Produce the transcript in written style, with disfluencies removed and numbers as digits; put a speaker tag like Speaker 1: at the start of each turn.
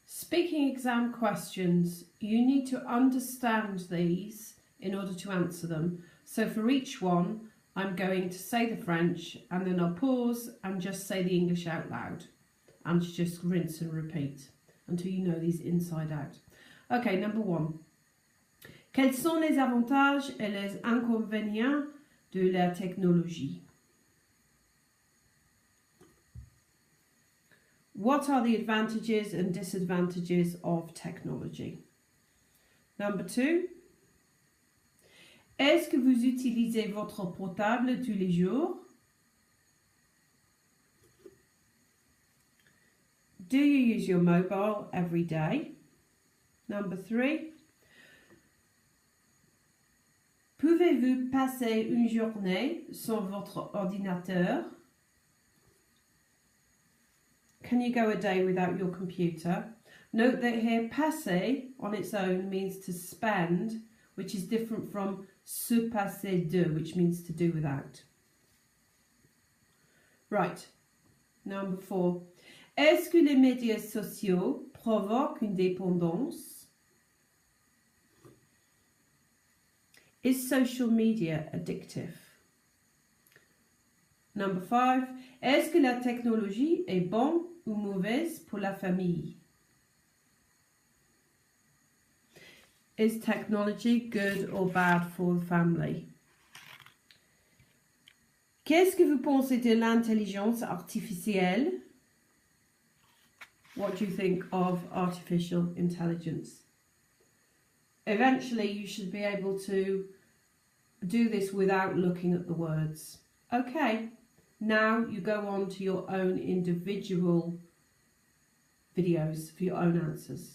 Speaker 1: Speaking exam questions, you need to understand these in order to answer them. So for each one, I'm going to say the French and then I'll pause and just say the English out loud and just rinse and repeat until you know these inside out. Okay, number one. Quels sont les avantages et les inconvénients de la technologie? What are the advantages and disadvantages of technology? Number two. Est-ce que vous utilisez votre portable tous les jours? Do you use your mobile every day? Number three. Pouvez-vous passer une journée sans votre ordinateur? Can you go a day without your computer? Note that here, passer on its own means to spend, which is different from se passer de, which means to do without. Right, number four. Est-ce que les médias sociaux provoquent une dépendance? Is social media addictive? Number five. Est-ce que la technologie est bonne ou mauvaise pour la famille? Is technology good or bad for the family? Qu'est-ce que vous pensez de l'intelligence artificielle? What do you think of artificial intelligence? Eventually, you should be able to do this without looking at the words. Okay, now you go on to your own individual videos for your own answers.